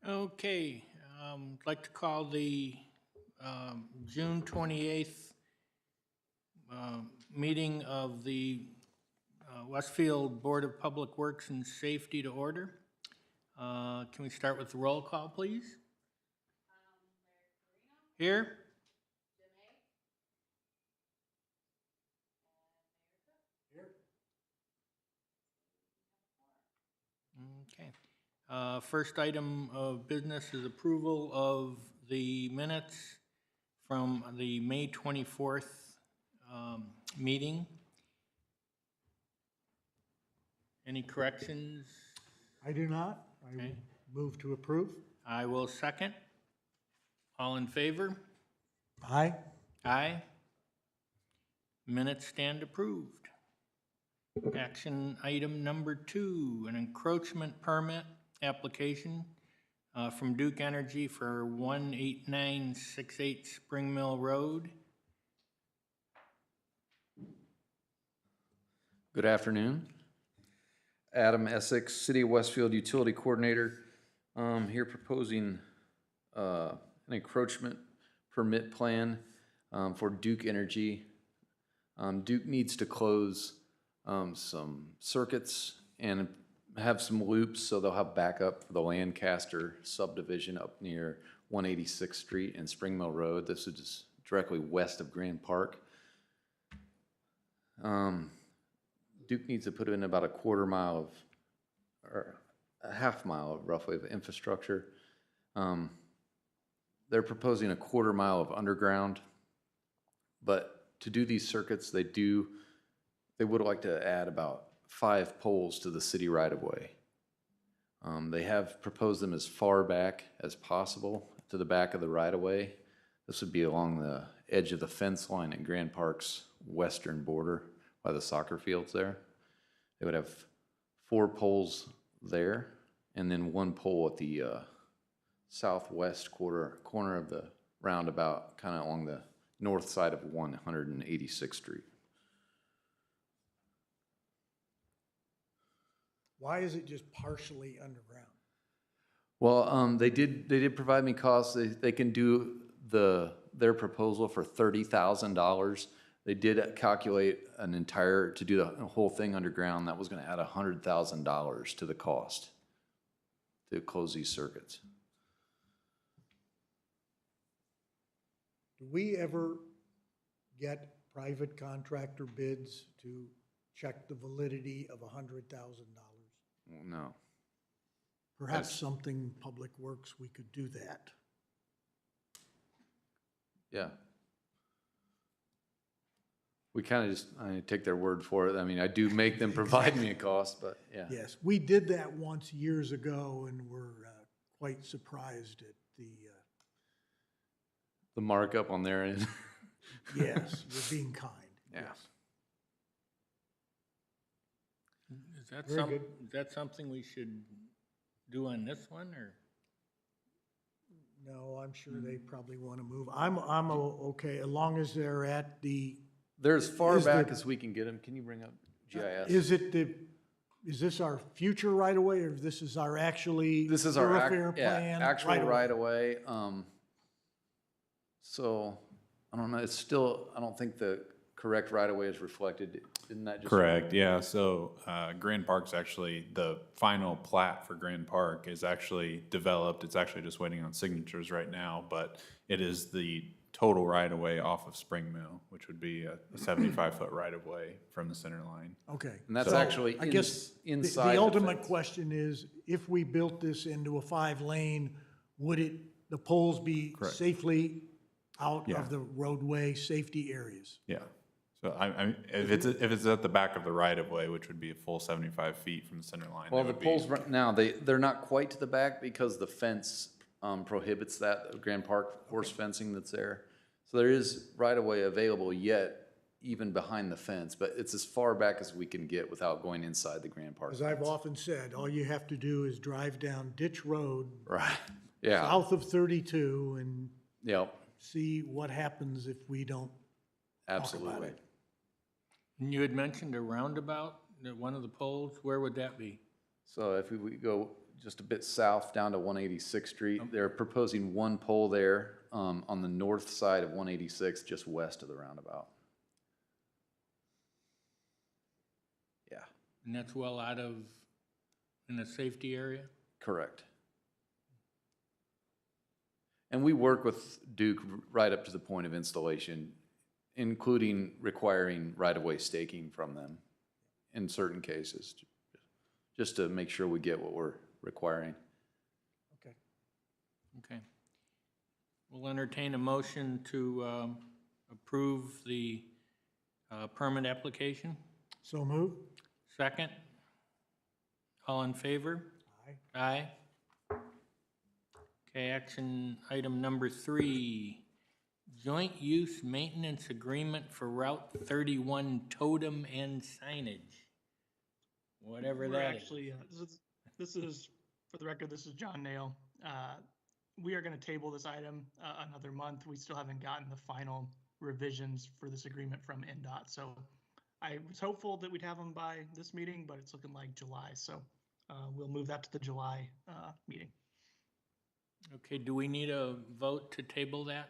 Okay, I'd like to call the June 28th meeting of the Westfield Board of Public Works and Safety to order. Can we start with the roll call, please? Here? Okay. First item of business is approval of the minutes from the May 24th meeting. Any corrections? I do not. I Okay. move to approve. I will second. All in favor? Aye. Aye. Minutes stand approved. Action item number 2, an encroachment permit application from Duke Energy for 18968 Spring Mill Road. Good afternoon. Adam Essex, City of Westfield Utility Coordinator. Here proposing an encroachment permit plan for Duke Energy. Duke needs to close some circuits and have some loops, so they'll have backup for the Lancaster subdivision up near 186th Street and Spring Mill Road. This is just directly west of Grand Park. Duke needs to put in about a quarter mile of, or a half mile roughly of infrastructure. They're proposing a quarter mile of underground, but to do these circuits, they would like to add about 5 poles to the city right-of-way. They have proposed them as far back as possible to the back of the right-of-way. This would be along the edge of the fence line at Grand Park's western border by the soccer fields there. They would have 4 poles there, and then 1 pole at the southwest corner of the roundabout, kind of along the north side of 186th Street. Why is it just partially underground? Well, they did provide me costs. They can do their proposal for $30,000. They did calculate to do the whole thing underground. That was going to add $100,000 to the cost to close these circuits. Do we ever get private contractor bids to check the validity of $100,000? No. Perhaps something Public Works, we could do that. Yeah. We kind of I take their word for it. I mean, I do make them provide me a cost, but yeah. Yes, we did that once years ago and were quite surprised at The markup on their end. yes, you're being kind. Yeah. Very good. Is that something we should do on this one, or? No, I'm sure they probably want to move. I'm okay, as long as they're at the, They're as far Is back the- as we can get them. Can you bring up GIS? is this our future right of way, or this is our actually This is our thoroughfare plan? actual right-of-way? right away. So I don't know. It's still, I don't think the correct right of way is reflected. Isn't that just Correct, yeah. So Grand Park's actually, the final plat for Grand Park is actually developed. It's actually just waiting on signatures right now, but it is the total right-of-way off of Spring Mill, which would be a 75-foot right-of-way from the center line. Okay. And that's So, actually I guess inside the the ultimate fence. question is, if we built this into a 5-lane, would the poles be Correct. safely out Yeah. of the roadway safety areas? Yeah. So if it's at the back of the right-of-way, which would be a full 75 feet from the center line. Well, they the would be- poles right now, they're not quite to the back because the fence prohibits that, Grand Park horse fencing that's there. So there is right of way available yet, even behind the fence, but it's as far back as we can get without going inside the Grand Park. As I've fence. often said, all you have to do is drive down Ditch Road, Right, yeah, south of 32, and yep, see what happens if we don't talk about absolutely. it. And you had mentioned a roundabout, one of the poles, where would that be? So if we go just a bit south down to 186th Street. They're proposing one pole there on the north side of 186, just west of the roundabout. Yeah, And that's well out of, in a safety area? correct. And we work with Duke right up to the point of installation, including requiring right-of-way staking from them in certain cases, just to make sure we get what we're requiring. Okay. Okay. We'll entertain a motion to approve the permit application. So move. Second? All in favor? Aye. Aye. Okay, action item number 3, joint use maintenance agreement for Route 31 totem and signage. Whatever We're that is. actually, this is, for the record, this is John Nail. We are going to table this item another month. We still haven't gotten the final revisions for this agreement from NDOT. So I was hopeful that we'd have them by this meeting, but it's looking like July. So we'll move that to the July meeting. Okay, do we need a vote to table that?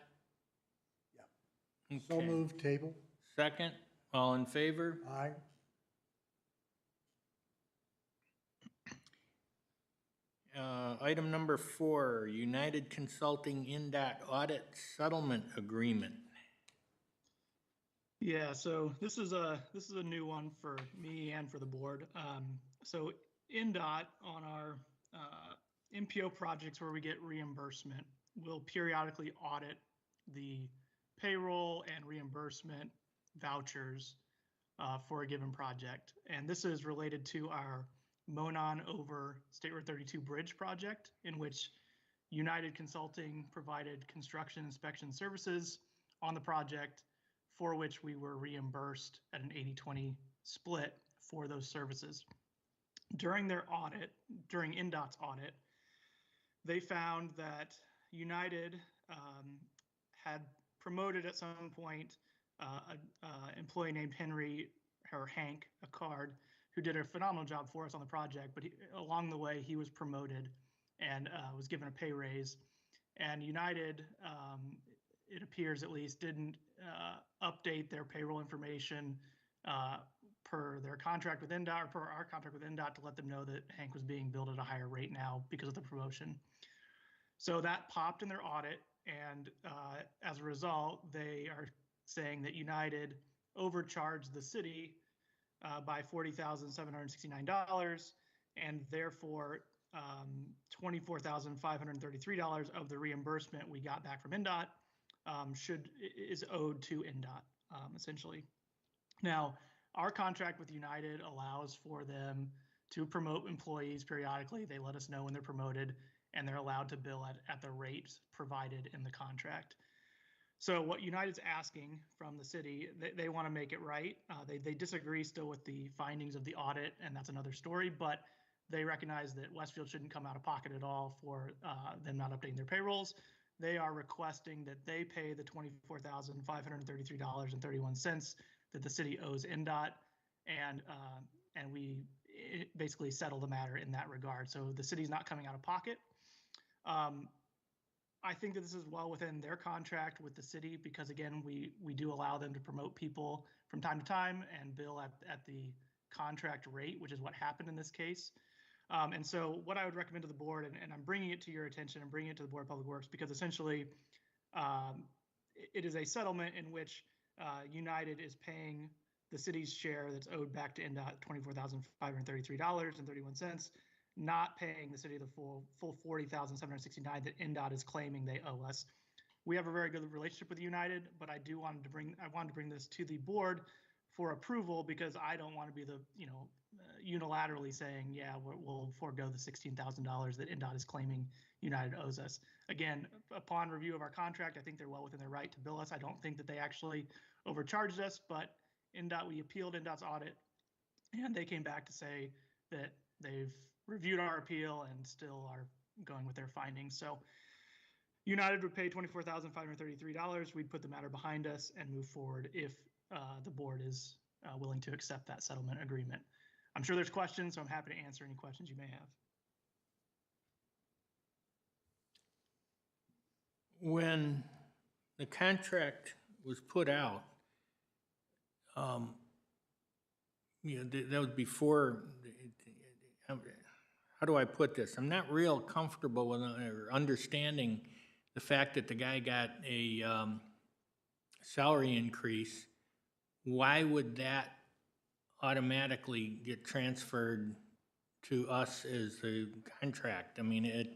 Yeah. So Okay. move, table. Second, all in favor? Aye. Item number 4, United Consulting NDOT Audit Settlement Agreement. Yeah, so this is a new one for me and for the board. So NDOT on our MPO projects where we get reimbursement will periodically audit the payroll and reimbursement vouchers for a given project. And this is related to our Monon over State Road 32 bridge project, in which United Consulting provided construction inspection services on the project, for which we were reimbursed at an 80-20 split for those services. During their audit, during NDOT's audit, they found that United had promoted at some point an employee named Henry or Hank, a card, who did a phenomenal job for us on the project, but along the way he was promoted and was given a pay raise. And United, it appears at least, didn't update their payroll information per their contract with NDOT or per our contract with NDOT to let them know that Hank was being billed at a higher rate now because of the promotion. So that popped in their audit, and as a result, they are saying that United overcharged the city by $40,769, and therefore $24,533 of the reimbursement we got back from NDOT is owed to NDOT, essentially. Now, our contract with United allows for them to promote employees periodically. They let us know when they're promoted, and they're allowed to bill at the rates provided in the contract. So what United's asking from the city, they want to make it right. They disagree still with the findings of the audit, and that's another story, but they recognize that Westfield shouldn't come out of pocket at all for them not updating their payrolls. They are requesting that they pay the $24,533.31 that the city owes NDOT, and we basically settle the matter in that regard. So the city's not coming out of pocket. I think that this is well within their contract with the city because, again, we do allow them to promote people from time to time and bill at the contract rate, which is what happened in this case. And so what I would recommend to the board, and I'm bringing it to your attention, I'm bringing it to the Board of Public Works because essentially it is a settlement in which United is paying the city's share that's owed back to NDOT, $24,533.31, not paying the city the full $40,769 that NDOT is claiming they owe us. We have a very good relationship with United, but I wanted to bring this to the board for approval because I don't want to be the unilaterally saying, yeah, we'll forego the $16,000 that NDOT is claiming United owes us. Again, upon review of our contract, I think they're well within their right to bill us. I don't think that they actually overcharged us, but we appealed NDOT's audit, and they came back to say that they've reviewed our appeal and still are going with their findings. So United would pay $24,533. We'd put the matter behind us and move forward if the board is willing to accept that settlement agreement. I'm sure there's questions, so I'm happy to answer any questions you may have. when the contract was put out, that was before, how do I put this? I'm not real comfortable with or understanding the fact that the guy got a salary increase. Why would that automatically get transferred to us as a contract? I mean,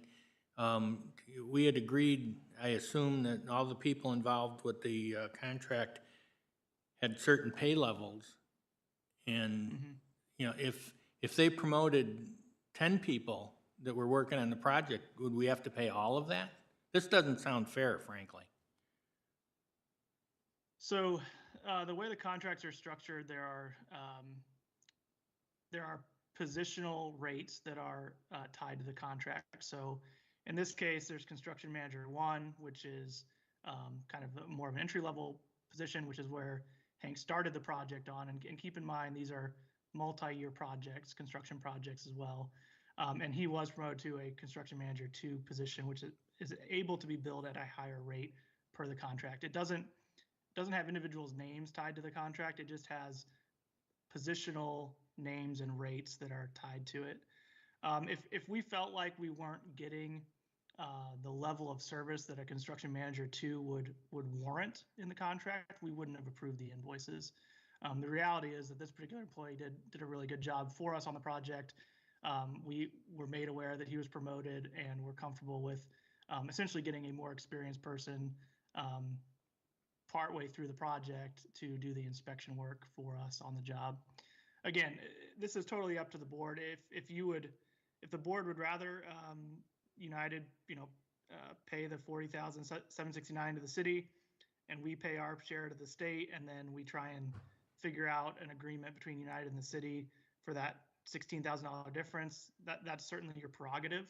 we had agreed, I assume, that all the people involved with the contract had certain pay levels. And, if they promoted 10 people that were working on the project, would we have to pay all of that? This doesn't sound fair, frankly. So the way the contracts are structured, there are positional rates that are tied to the contract. So in this case, there's construction manager 1, which is kind of more of an entry level position, which is where Hank started the project on. And keep in mind, these are multi-year projects, construction projects as well. And he was promoted to a construction manager 2 position, which is able to be billed at a higher rate per the contract. It doesn't have individuals' names tied to the contract. It just has positional names and rates that are tied to it. If we felt like we weren't getting the level of service that a construction manager 2 would warrant in the contract, we wouldn't have approved the invoices. The reality is that this particular employee did a really good job for us on the project. We were made aware that he was promoted, and we're comfortable with essentially getting a more experienced person partway through the project to do the inspection work for us on the job. Again, this is totally up to the board. If the board would rather United, pay the $40,769 to the city, and we pay our share to the state, and then we try and figure out an agreement between United and the city for that $16,000 difference, that's certainly your prerogative.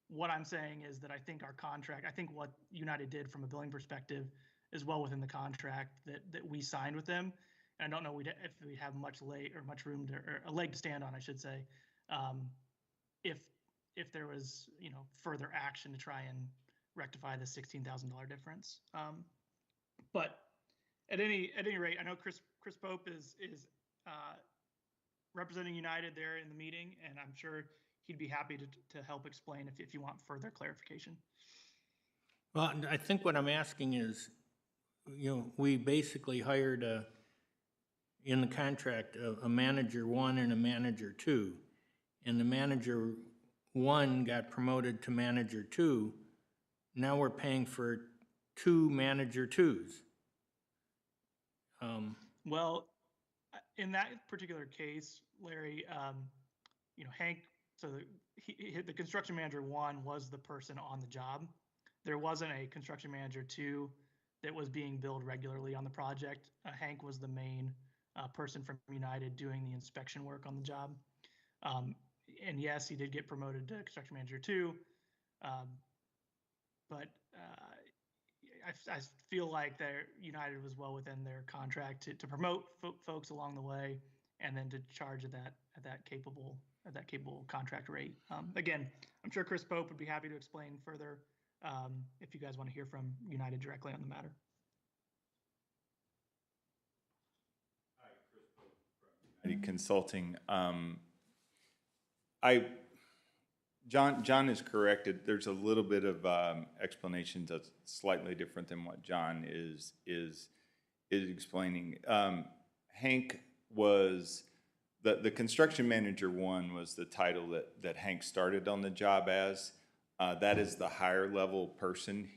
What I'm saying is that I think our contract, I think what United did from a billing perspective is well within the contract that we signed with them. And I don't know if we have much room or a leg to stand on, I should say, if there was further action to try and rectify the $16,000 difference. But at any rate, I know Chris Pope is representing United there in the meeting, and I'm sure he'd be happy to help explain if you want further clarification. Well, I think what I'm asking is, we basically hired in the contract, a manager 1 and a manager 2, and the manager 1 got promoted to manager 2. Now we're paying for 2 manager 2s. Well, in that particular case, Larry, Hank, so the construction manager 1 was the person on the job. There wasn't a construction manager 2 that was being billed regularly on the project. Hank was the main person from United doing the inspection work on the job. And yes, he did get promoted to construction manager 2, but I feel like United was well within their contract to promote folks along the way, and then to charge at that capable contract rate. Again, I'm sure Chris Pope would be happy to explain further if you guys want to hear from United directly on the matter. Hi, Chris Pope from United Consulting. John is corrected. There's a little bit of explanation that's slightly different than what John is explaining. Hank was the construction manager 1 was the title that Hank started on the job as. That is the higher level person.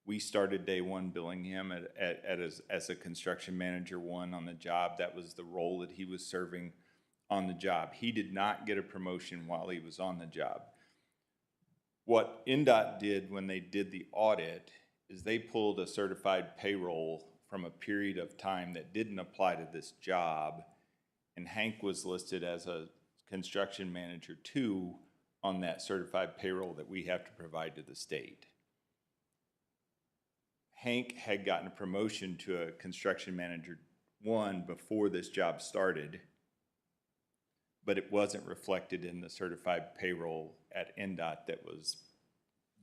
We started day 1 billing him as a construction manager 1 on the job. That was the role that he was serving on the job. He did not get a promotion while he was on the job. What NDOT did when they did the audit is they pulled a certified payroll from a period of time that didn't apply to this job, and Hank was listed as a construction manager 2 on that certified payroll that we have to provide to the state. Hank had gotten a promotion to a construction manager 1 before this job started, but it wasn't reflected in the certified payroll at NDOT that was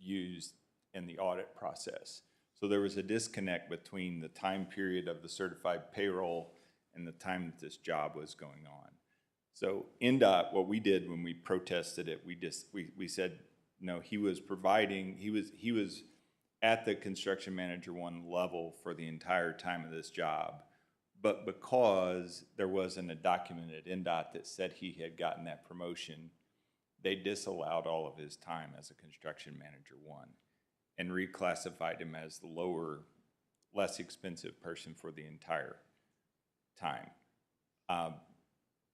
used in the audit process. So there was a disconnect between the time period of the certified payroll and the time that this job was going on. So NDOT, what we did when we protested it, we said, no, he was at the construction manager one level for the entire time of this job. But because there wasn't a document at NDOT that said he had gotten that promotion, they disallowed all of his time as a construction manager one and reclassified him as the lower, less expensive person for the entire time.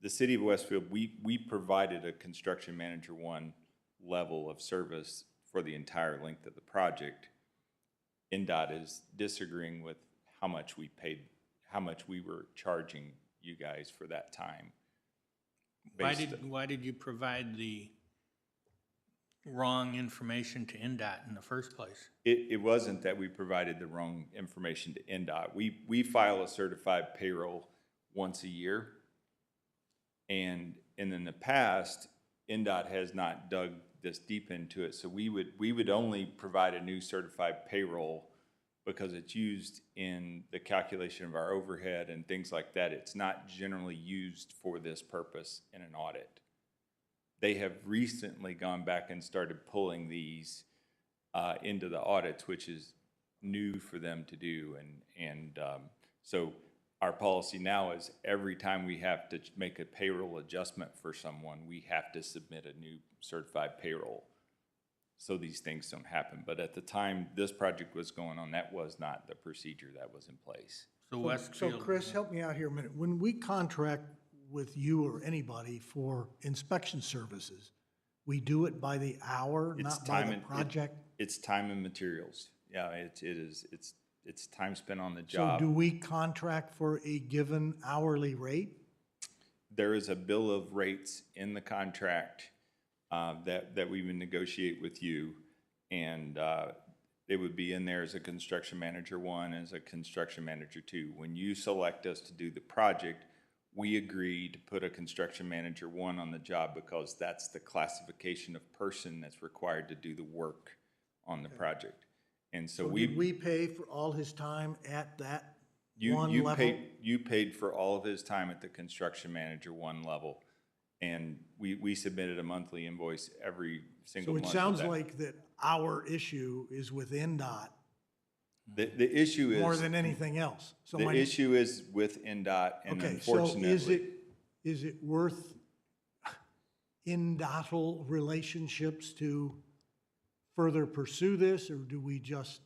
The city of Westfield, we provided a construction manager one level of service for the entire length of the project. NDOT is disagreeing with how much we paid, how much we were charging you guys for that time. Why did you provide the wrong information to NDOT in the first place? It wasn't that we provided the wrong information to NDOT. We file a certified payroll once a year. And in the past, NDOT has not dug this deep into it. So we would only provide a new certified payroll because it's used in the calculation of our overhead and things like that. It's not generally used for this purpose in an audit. They have recently gone back and started pulling these into the audits, which is new for them to do. So our policy now is every time we have to make a payroll adjustment for someone, we have to submit a new certified payroll so these things don't happen. But at the time this project was going on, that was not the procedure that was in place. So So Westfield. Chris, help me out here a minute. When we contract with you or anybody for inspection services, we do it by the hour, It's not by time the and- project? It's time and materials. Yeah, it's time spent on the So job. do we contract for a given hourly rate? There is a bill of rates in the contract that we would negotiate with you, and it would be in there as a construction manager one, as a construction manager two. When you select us to do the project, we agree to put a construction manager one on the job because that's the classification of person that's required to do the work on the project. And so So did we pay for all his time at that one level? You paid for all of his time at the construction manager one level, and we submitted a monthly invoice every single So month. it of sounds that. like that our issue is with NDOT The issue is. more than anything else. So The my- issue is with NDOT, and Okay, so unfortunately. is it worth NDOTal relationships to further pursue this, or do we just,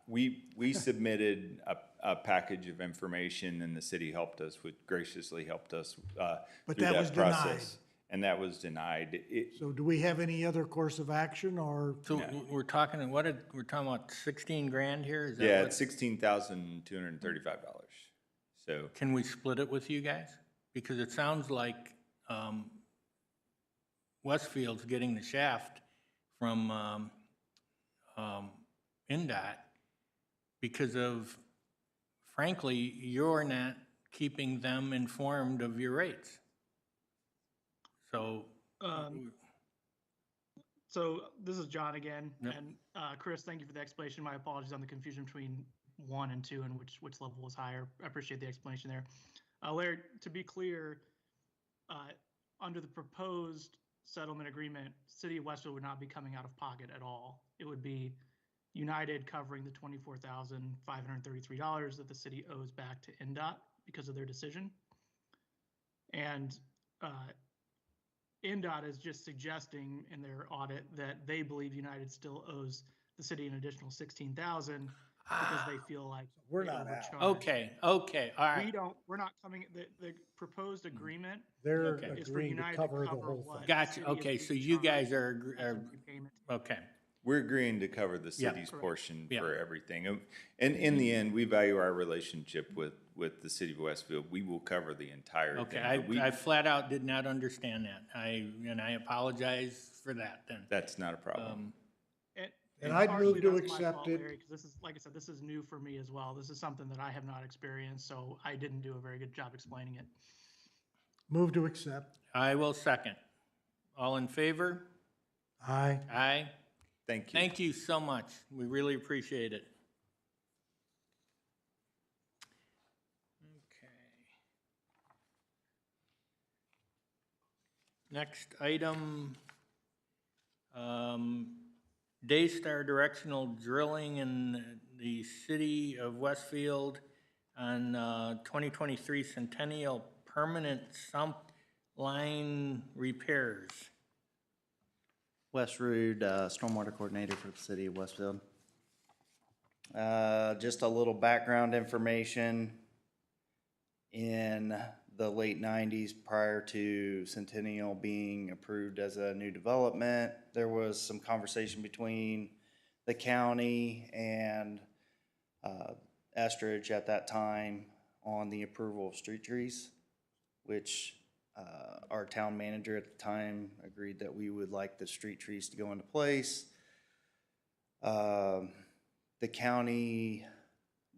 We submitted a package of information, and the city helped us, graciously helped us But through that was that denied. process. And that was denied. so do we have any other course of action, or? So we're talking, we're talking about 16 grand here? Is that Yeah, what- it's $16,235. So, Can we split it with you guys? Because it sounds like Westfield's getting the shaft from NDOT because of, frankly, you're not keeping them informed of your rates. So, So this is John again, Yep. and Chris, thank you for the explanation. My apologies on the confusion between 1 and 2 and which level was higher. I appreciate the explanation there. Larry, to be clear, under the proposed settlement agreement, City of Westfield would not be coming out of pocket at all. It would be United covering the $24,533 that the city owes back to NDOT because of their decision. And NDOT is just suggesting in their audit that they believe United still owes the city an additional $16,000 because they feel like We're they not out. overcharged. okay, all right. We're not coming, the proposed agreement They're Okay. is for agreeing to United to cover the cover whole what. thing. the Gotcha, city is okay, so being you guys charged are, as a repayment. okay. we're agreeing to cover the Yeah. city's Correct. portion Yeah. for everything. And in the end, we value our relationship with the city of Westfield. We will cover the entire Okay, thing. But I flat out did not understand that. And I apologize for that then. That's not a problem. And I'd partially move to that's my accept fault, it. Larry, 'cause this is, like I said, this is new for me as well. This is something that I have not experienced, so I didn't do a very good job explaining it. Move to accept. I will second. All in favor? Aye. Aye. Thank you. Thank you so much. We really appreciate it. Okay. Next item, Daystar directional drilling in the city of Westfield on 2023 Centennial permanent sump line repairs. Wes Rude, Stormwater Coordinator for the City of Westfield. Just a little background information. In the late 90s, prior to Centennial being approved as a new development, there was some conversation between the county and Estridge at that time on the approval of street trees, which our town manager at the time agreed that we would like the street trees to go into place. The county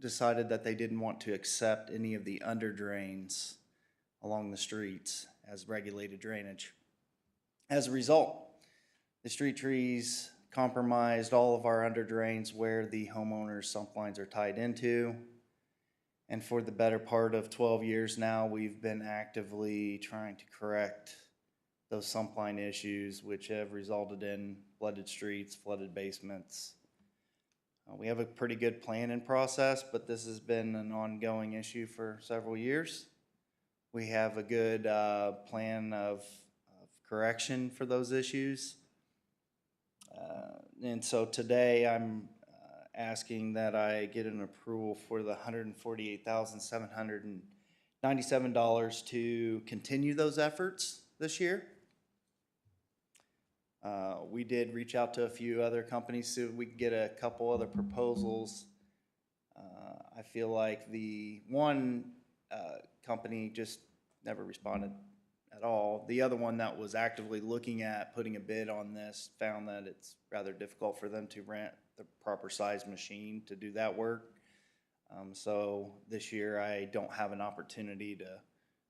decided that they didn't want to accept any of the under drains along the streets as regulated drainage. As a result, the street trees compromised all of our under drains where the homeowners' sump lines are tied into. And for the better part of 12 years now, we've been actively trying to correct those sump line issues, which have resulted in flooded streets, flooded basements. We have a pretty good plan in process, but this has been an ongoing issue for several years. We have a good plan of correction for those issues. And so today I'm asking that I get an approval for the $148,797 to continue those efforts this year. We did reach out to a few other companies so we could get a couple other proposals. I feel like the one company just never responded at all. The other one that was actively looking at putting a bid on this found that it's rather difficult for them to rent the proper size machine to do that work. So this year I don't have an opportunity to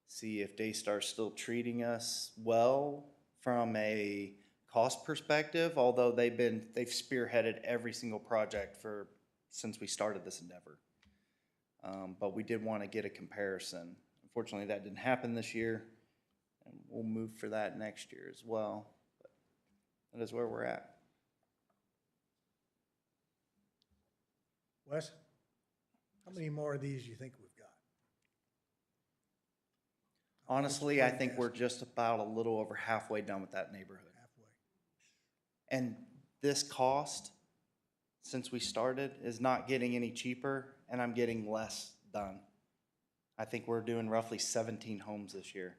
see if Daystar's still treating us well from a cost perspective, although they've spearheaded every single project since we started this endeavor. But we did want to get a comparison. Unfortunately, that didn't happen this year, and we'll move for that next year as well. But that is where we're at. Wes, how many more of these do you think we've got? Honestly, I think we're just about a little over halfway done with that neighborhood. Halfway. And this cost, since we started, is not getting any cheaper, and I'm getting less done. I think we're doing roughly 17 homes this year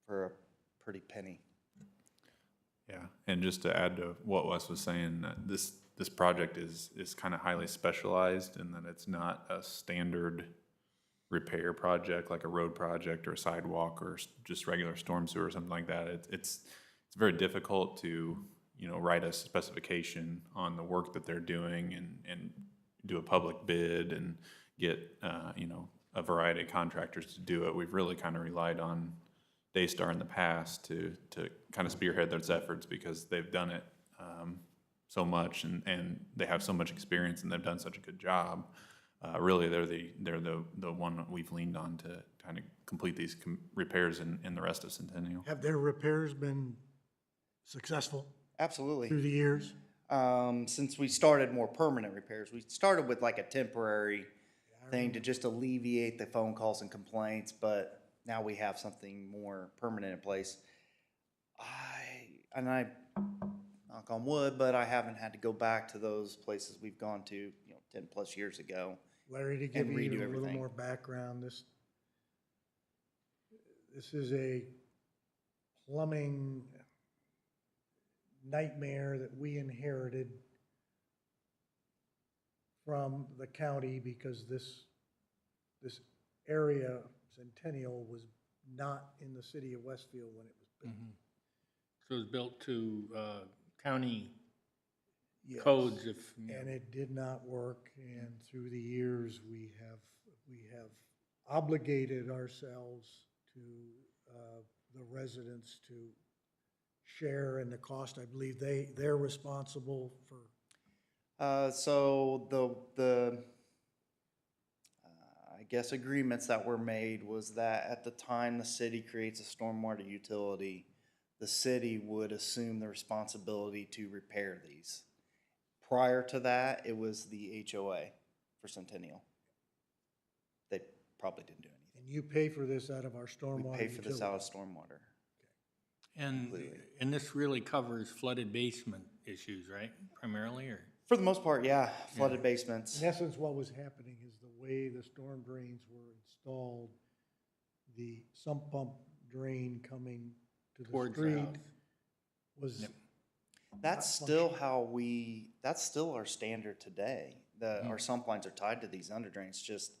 for a pretty penny. Yeah, and just to add to what Wes was saying, this project is kind of highly specialized in that it's not a standard repair project like a road project or a sidewalk or just regular storm sewer or something like that. It's very difficult to write a specification on the work that they're doing and do a public bid and get a variety of contractors to do it. We've really kind of relied on Daystar in the past to kind of spearhead those efforts because they've done it so much and they have so much experience and they've done such a good job. Really, they're the one that we've leaned on to kind of complete these repairs in the rest of Centennial. Have their repairs been successful Absolutely. through the years? Since we started more permanent repairs, we started with like a temporary thing to just alleviate the phone calls and complaints, but now we have something more permanent in place. I knock on wood, but I haven't had to go back to those places we've gone to 10 plus years ago. Larry, to give And you redo a little everything. more background, this is a plumbing nightmare that we inherited from the county because this area, Centennial, was not in the city of Westfield when it was built. So it was built to county Yes. codes And it did not work, and through the years, we have obligated ourselves to the residents to share in the cost? I believe they're responsible for, So I guess agreements that were made was that at the time the city creates a stormwater utility, the city would assume the responsibility to repair these. Prior to that, it was the HOA for Centennial. They probably didn't do anything. and you pay for this out of our stormwater We pay for this out of utility. stormwater. And, and this really covers flooded basement issues, right, primarily, or? For the most part, yeah, flooded basements. In essence, what was happening is the way the storm drains were installed, the sump pump drain coming to the Towards the street house. was, Yep. That's still that's still our standard today. Our sump lines are tied to these under drains, just,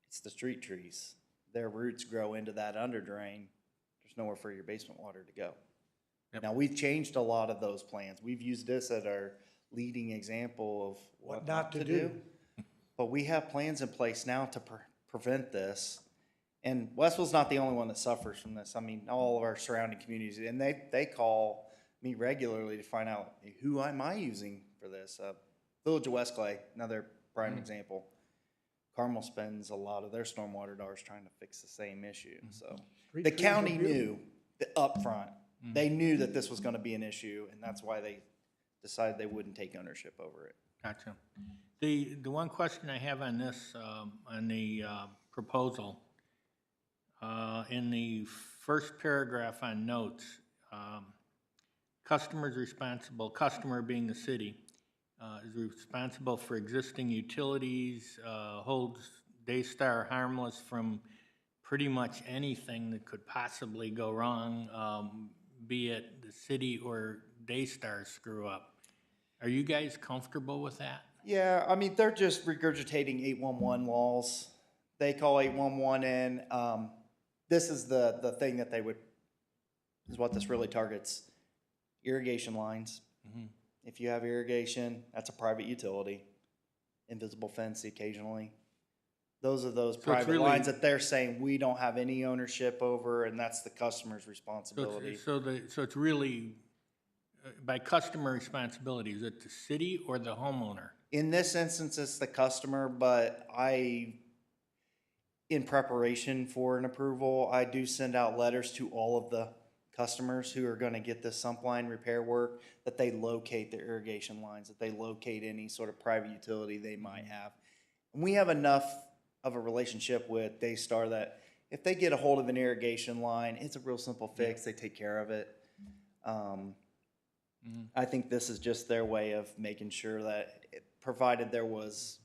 it's the street trees. Their roots grow into that under drain. There's nowhere for your basement water to go. Yep. Now, we've changed a lot of those plans. We've used this as our leading example of what not to do. But we have plans in place now to prevent this. And Westfield's not the only one that suffers from this. I mean, all of our surrounding communities, and they call me regularly to find out, hey, who am I using for this? Village of Westclay, another prime example. Carmel spends a lot of their stormwater dollars trying to fix the same issue. So Street the trees are county beautiful. knew up front. They knew that this was going to be an issue, and that's why they decided they wouldn't take ownership over it. Gotcha. The one question I have on this, on the proposal, in the first paragraph on notes, customer's responsible, customer being the city, is responsible for existing utilities, holds Daystar harmless from pretty much anything that could possibly go wrong, be it the city or Daystar screw up. Are you guys comfortable with that? Yeah, I mean, they're just regurgitating 811 laws. They call 811 in. This is the thing that is what this really targets. Irrigation lines. If you have irrigation, that's a private utility. Invisible fence occasionally. Those are those private really- lines that they're saying we don't have any ownership over, and that's the customer's responsibility. So it's really, by customer responsibility, is it the city or the homeowner? In this instance, it's the customer, but in preparation for an approval, I do send out letters to all of the customers who are gonna get this sump line repair work, that they locate their irrigation lines, that they locate any sort of private utility they might have. And we have enough of a relationship with Daystar that if they get a hold of an irrigation line, it's a real simple fix, they take care of it. I think this is just their way of making sure that, provided there was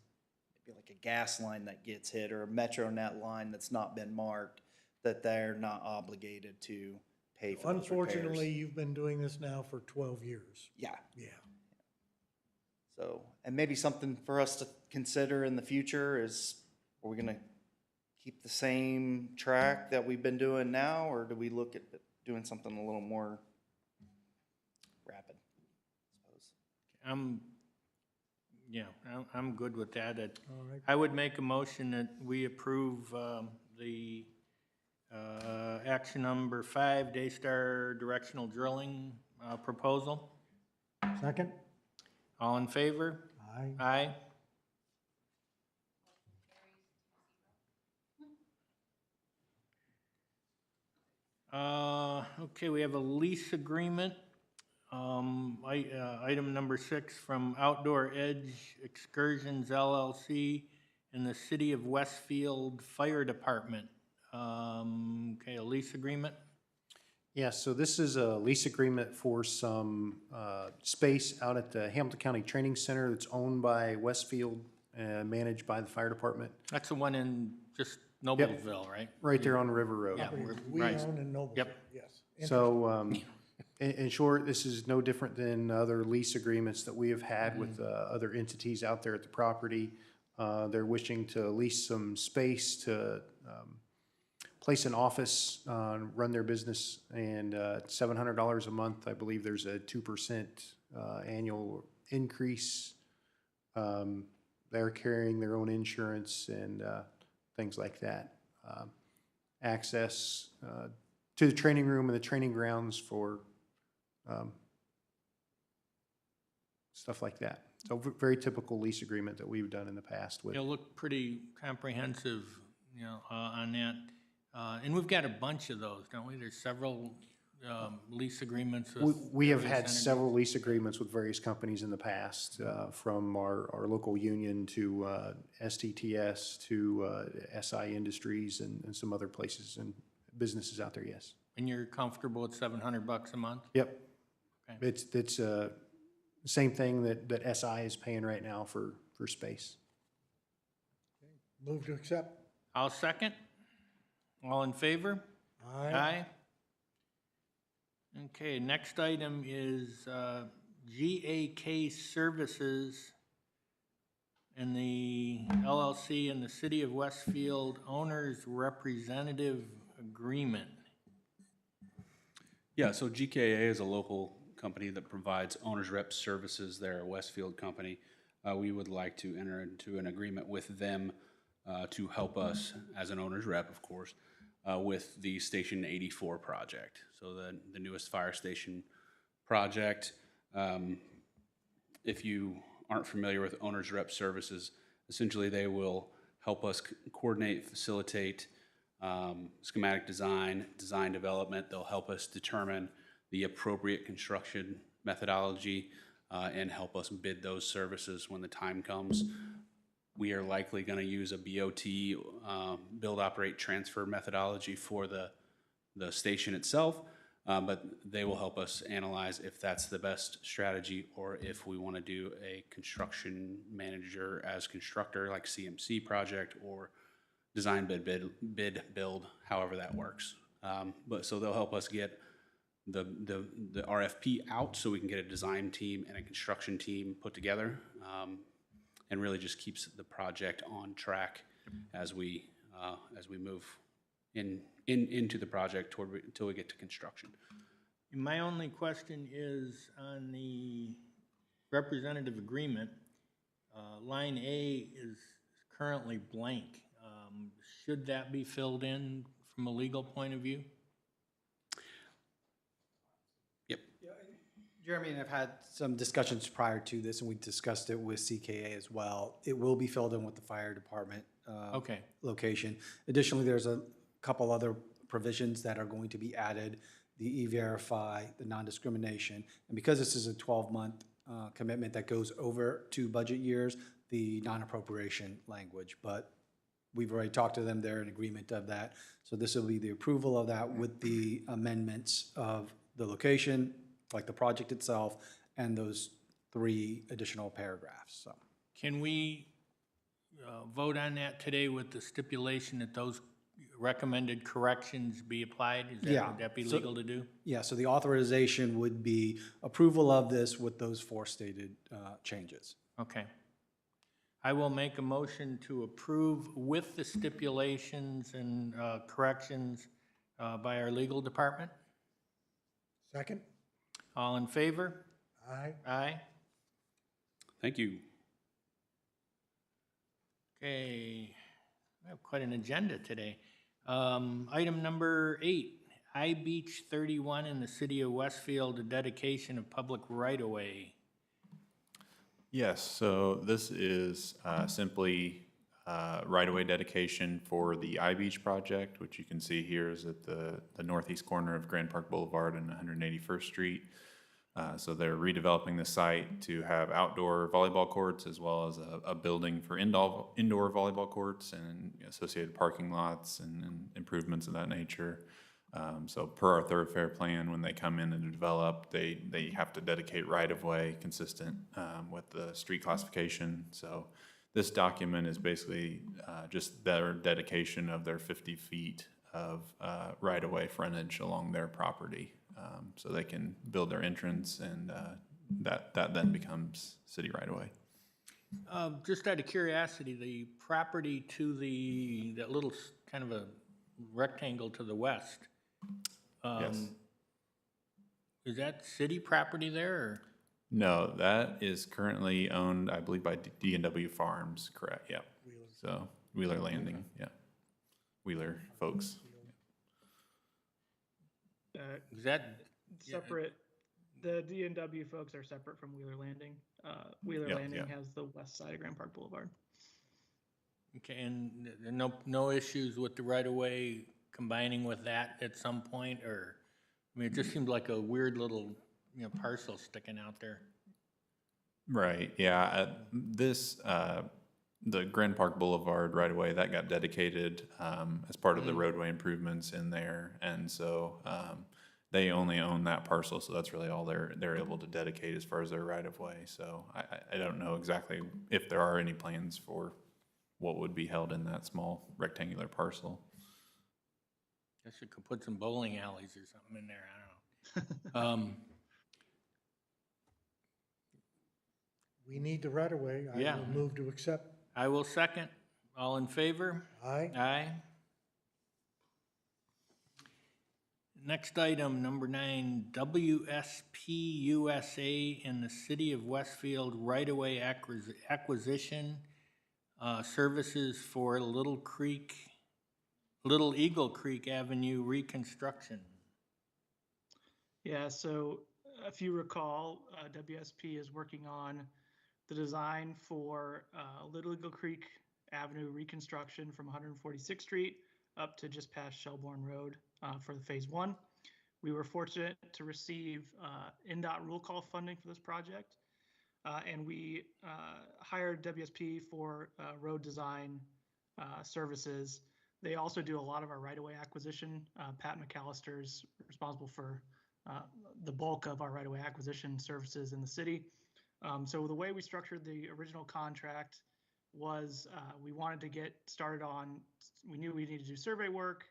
maybe like a gas line that gets hit or a MetroNet line that's not been marked, that they're not obligated to pay for those repairs. Unfortunately, you've been doing this now for 12 years. Yeah, Yeah. so, and maybe something for us to consider in the future is, are we gonna keep the same track that we've been doing now, or do we look at doing something a little more rapid, I suppose? I'm good with that. All right. I would make a motion that we approve the action number 5, Daystar directional drilling proposal. Second? All in favor? Aye. Aye. Okay, we have a lease agreement. Item number 6 from Outdoor Edge Excursions LLC and the City of Westfield Fire Department. Okay, a lease agreement. Yeah, so this is a lease agreement for some space out at the Hamilton County Training Center that's owned by Westfield and managed by the fire department, That's the one in just Noblesville, right? right there on River Road. Yeah, We right. own in Noblesville, Yep. yes. So, in short, this is no different than other lease agreements that we have had with other entities out there at the property. They're wishing to lease some space to place an office, run their business, and $700 a month. I believe there's a 2% annual increase. They're carrying their own insurance and things like that. Access to the training room and the training grounds for stuff like that. So very typical lease agreement that we've done in the past with. It'll look pretty comprehensive, you know, on that. And we've got a bunch of those, don't we? There's several lease agreements with We have various had entities. several lease agreements with various companies in the past, from our local union to STTS to SI Industries and some other places and businesses out there, yes. And you're comfortable with $700 a month? Yep. Okay. It's the same thing that SI is paying right now for space. Move to accept. I'll second. All in favor? Aye. Okay, next item is GAK Services and the LLC and the City of Westfield Owners Representative Agreement. Yeah, so GKA is a local company that provides owner's rep services. They're a Westfield company. We would like to enter into an agreement with them to help us as an owner's rep, of course, with the Station 84 project. So the newest fire station project. If you aren't familiar with owner's rep services, essentially they will help us coordinate, facilitate schematic design development. They'll help us determine the appropriate construction methodology and help us bid those services when the time comes. We are likely going to use a BOT, build, operate, transfer methodology for the station itself, but they will help us analyze if that's the best strategy or if we want to do a construction manager as constructor like CMC project or design bid build, however that works. But so they'll help us get the RFP out so we can get a design team and a construction team put together, and really just keeps the project on track as we move into the project until we get to construction. My only question is on the representative agreement, line A is currently blank. Should that be filled in from a legal point of view? Jeremy and I've had some discussions prior to this, and we discussed it with CKA as well. It will be filled in with the fire department Okay. location. Additionally, there's a couple other provisions that are going to be added, the E-Verify, the non-discrimination. And because this is a 12-month commitment that goes over 2 budget years, the non-appropriation language. But we've already talked to them, they're in agreement of that. So this will be the approval of that with the amendments of the location, like the project itself, and those 3 additional paragraphs, so. Can we vote on that today with the stipulation that those recommended corrections be applied? Yeah. Would that be So- legal to do? Yeah, so the authorization would be approval of this with those 4 stated changes. Okay. I will make a motion to approve with the stipulations and corrections by our legal department. Second? All in favor? Aye. Aye. Thank you. Okay, we have quite an agenda today. Item number 8, I-Beach 31 in the city of Westfield, a dedication of public right-of-way. Yes, so this is simply right-of-way dedication for the I-Beach project, which you can see here is at the northeast corner of Grand Park Boulevard and 181st Street. So they're redeveloping the site to have outdoor volleyball courts as well as a building for indoor volleyball courts and associated parking lots and improvements of that nature. So per our thoroughfare plan, when they come in and develop, they have to dedicate right-of-way consistent with the street classification. So this document is basically just their dedication of their 50 feet of right-of-way frontage along their property. So they can build their entrance, and that then becomes city right-of-way. Just out of curiosity, the property to that little kind of a rectangle to the west, Yes. is that city property there, or? No, that is currently owned, I believe, by D&W Farms, correct, yeah. So Wheeler Landing, yeah. Wheeler folks. Is that Separate, The D&W folks are separate from Wheeler Landing. Wheeler Yeah, Landing yeah. has the west side of Grand Park Boulevard. Okay, and no issues with the right-of-way combining with that at some point, or, I mean, it just seemed like a weird little, parcel sticking out there. Right, yeah, the Grand Park Boulevard right away, that got dedicated, as part of the roadway improvements in there, and so, they only own that parcel, so that's really all they're able to dedicate as far as their right of way, so I don't know exactly if there are any plans for what would be held in that small rectangular parcel. Guess you could put some bowling alleys or something in there, I don't know. We need the right of way. I Yeah. will move to accept. I will second. All in favor? Aye. Aye. Next item, number 9, WSP USA and the City of Westfield right-of-way acquisition services for Little Eagle Creek Avenue reconstruction. Yeah, so if you recall, WSP is working on the design for Little Eagle Creek Avenue reconstruction from 146th Street up to just past Shelbourne Road for the phase 1. We were fortunate to receive NDOT rule call funding for this project, and we hired WSP for road design services. They also do a lot of our right-of-way acquisition. Pat McAllister's responsible for the bulk of our right-of-way acquisition services in the city. So the way we structured the original contract was we wanted to get started on, we knew we needed to do survey work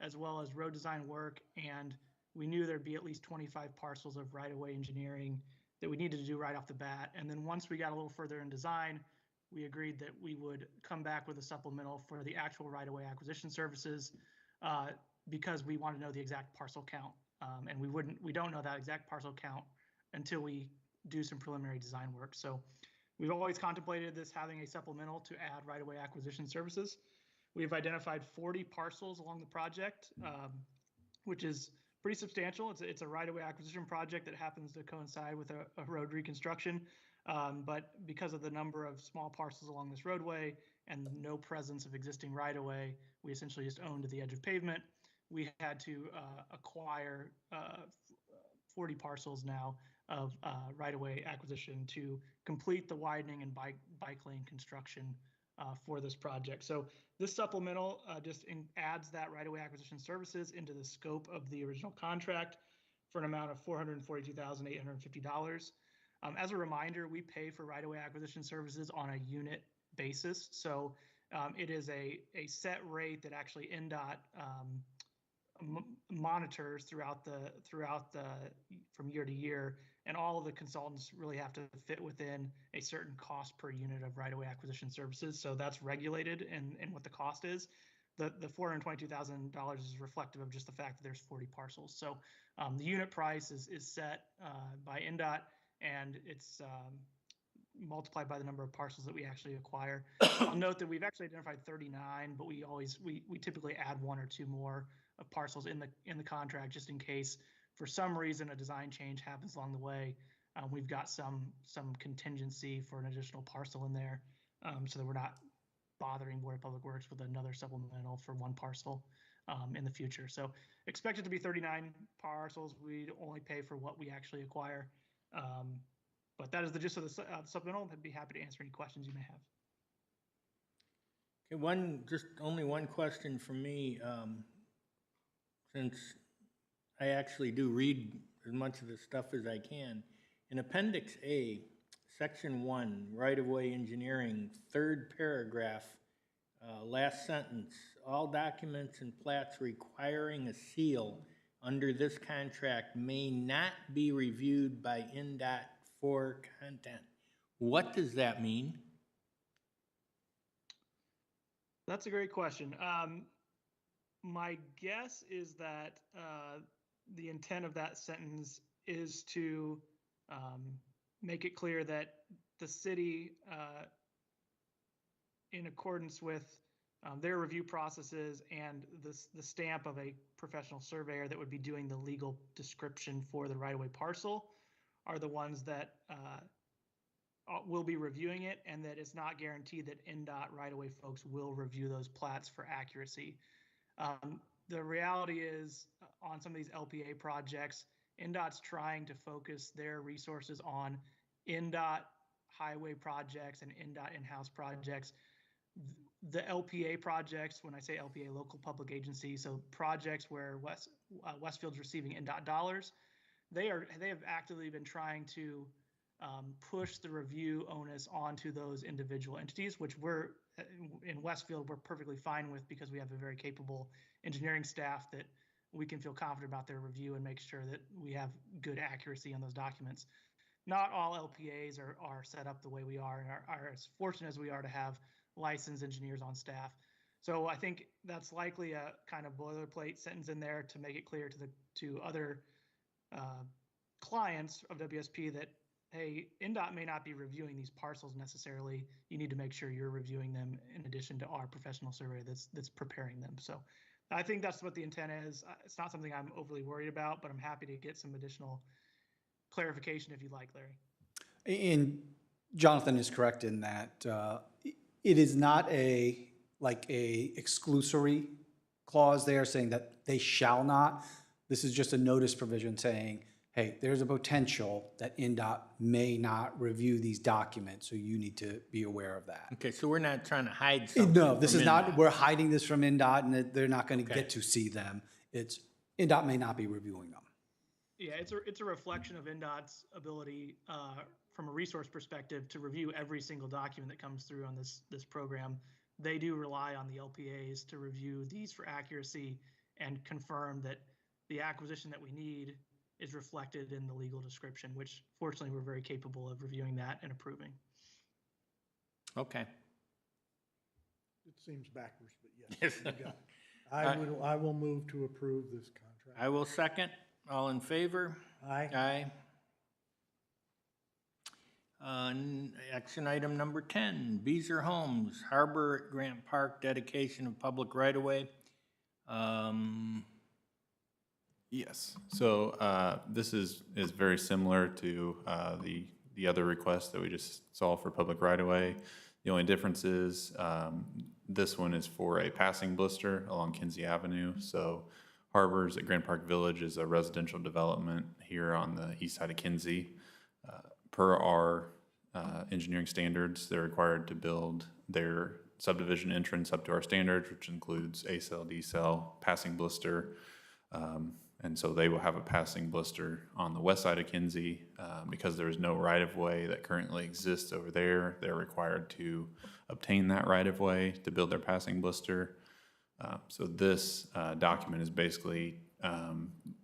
as well as road design work, and we knew there'd be at least 25 parcels of right-of-way engineering that we needed to do right off the bat. And then once we got a little further in design, we agreed that we would come back with a supplemental for the actual right-of-way acquisition services because we want to know the exact parcel count. And we don't know that exact parcel count until we do some preliminary design work. So we've always contemplated this having a supplemental to add right-of-way acquisition services. We've identified 40 parcels along the project, which is pretty substantial. It's a right-of-way acquisition project that happens to coincide with a road reconstruction. But because of the number of small parcels along this roadway and no presence of existing right-of-way, we essentially just owned to the edge of pavement. We had to acquire 40 parcels now of right-of-way acquisition to complete the widening and bike lane construction for this project. So this supplemental just adds that right-of-way acquisition services into the scope of the original contract for an amount of $442,850. As a reminder, we pay for right-of-way acquisition services on a unit basis. So it is a set rate that actually NDOT monitors throughout the from year to year, and all of the consultants really have to fit within a certain cost per unit of right-of-way acquisition services. So that's regulated in what the cost is. The $422,000 is reflective of just the fact that there's 40 parcels. So the unit price is set by NDOT, and it's multiplied by the number of parcels that we actually acquire. I'll note that we've actually identified 39, but we typically add 1 or 2 more of parcels in the contract just in case for some reason a design change happens along the way. We've got some contingency for an additional parcel in there, so that we're not bothering Board of Public Works with another supplemental for 1 parcel in the future. So expect it to be 39 parcels. We only pay for what we actually acquire. But that is the gist of the supplemental. I'd be happy to answer any questions you may have. Okay, only one question from me. Since I actually do read as much of this stuff as I can. In Appendix A, Section 1, right-of-way engineering, 3rd paragraph, last sentence, all documents and plats requiring a seal under this contract may not be reviewed by NDOT for content. What does that mean? That's a great question. My guess is that the intent of that sentence is to make it clear that the city, in accordance with their review processes and the stamp of a professional surveyor that would be doing the legal description for the right-of-way parcel, are the ones that will be reviewing it, and that it's not guaranteed that NDOT right-of-way folks will review those plats for accuracy. The reality is, on some of these LPA projects, NDOT's trying to focus their resources on NDOT highway projects and NDOT in-house projects. The LPA projects, when I say LPA, local public agency, so projects where Westfield's receiving NDOT dollars, they have actively been trying to push the review onus onto those individual entities, which we're in Westfield, we're perfectly fine with, because we have a very capable engineering staff that we can feel confident about their review and make sure that we have good accuracy on those documents. Not all LPAs are set up the way we are, and are as fortunate as we are to have licensed engineers on staff. So I think that's likely a kind of boilerplate sentence in there to make it clear to other clients of WSP that, hey, NDOT may not be reviewing these parcels necessarily. You need to make sure you're reviewing them in addition to our professional surveyor that's preparing them. So I think that's what the intent is. It's not something I'm overly worried about, but I'm happy to get some additional clarification if you'd like, Larry. And Jonathan is correct in that it is not a exclusory clause there saying that they shall not. This is just a notice provision saying, hey, there's a potential that NDOT may not review these documents, so you need to be aware of that. Okay, so we're not trying to hide something. No, this from is not, NDOT. we're hiding this from NDOT and that they're not going to Okay. get to see them. It's, NDOT may not be reviewing them. Yeah, it's a reflection of NDOT's ability from a resource perspective to review every single document that comes through on this program. They do rely on the LPAs to review these for accuracy and confirm that the acquisition that we need is reflected in the legal description, which fortunately we're very capable of reviewing that and approving. Okay. It seems backwards, but yes. Yes. you got it. I will move to approve this contract. I will second. All in favor? Aye. Aye. Action item number 10, Beezer Homes, Harbor at Grant Park, dedication of public right-of-way. Yes, so this is very similar to the other request that we just saw for public right-of-way. The only difference is this one is for a passing blister along Kinsey Avenue. So Harbors at Grand Park Village is a residential development here on the east side of Kinsey. Per our engineering standards, they're required to build their subdivision entrance up to our standards, which includes A-cell, D-cell, passing blister. And so they will have a passing blister on the west side of Kinsey. Because there is no right-of-way that currently exists over there, they're required to obtain that right-of-way to build their passing blister. So this document is basically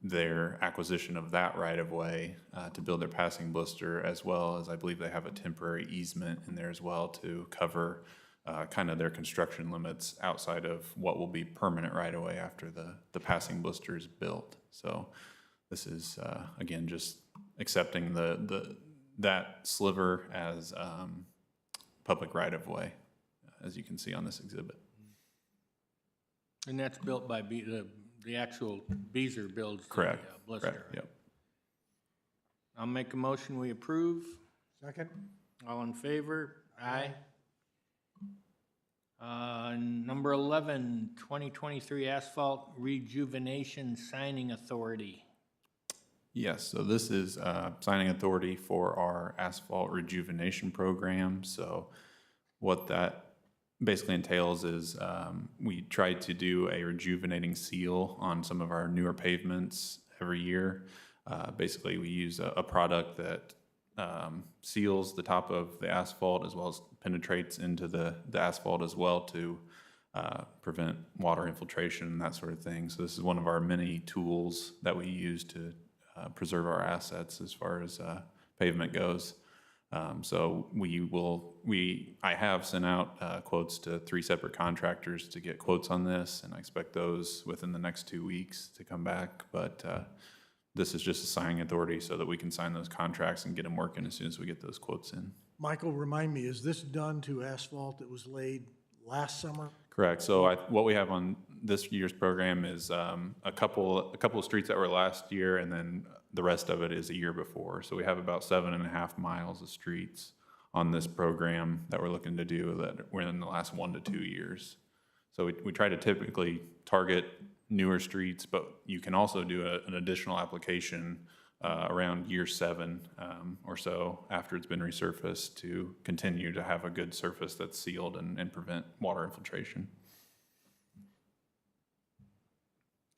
their acquisition of that right-of-way to build their passing blister, as well as I believe they have a temporary easement in there as well to cover kind of their construction limits outside of what will be permanent right-of-way after the passing blister is built. So this is, again, just accepting that sliver as public right-of-way, as you can see on this exhibit. And that's built by the actual Beezer builds. Correct. The blister. Correct. Yep. I'll make a motion, we approve. Second? All in favor? Aye. Number 11, 2023 Asphalt Rejuvenation Signing Authority. Yes, so this is signing authority for our asphalt rejuvenation program. So what that basically entails is we try to do a rejuvenating seal on some of our newer pavements every year. Basically, we use a product that seals the top of the asphalt as well as penetrates into the asphalt as well to prevent water infiltration and that sort of thing. So this is one of our many tools that we use to preserve our assets as far as pavement goes. So I have sent out quotes to 3 separate contractors to get quotes on this, and I expect those within the next 2 weeks to come back. But this is just a signing authority so that we can sign those contracts and get them working as soon as we get those quotes in. Michael, remind me, is this done to asphalt that was laid last summer? Correct. So what we have on this year's program is a couple of streets that were last year, and then the rest of it is a year before. So we have about 7.5 miles of streets on this program that we're looking to do that were in the last 1 to 2 years. So we try to typically target newer streets, but you can also do an additional application around year 7 or so after it's been resurfaced to continue to have a good surface that's sealed and prevent water infiltration.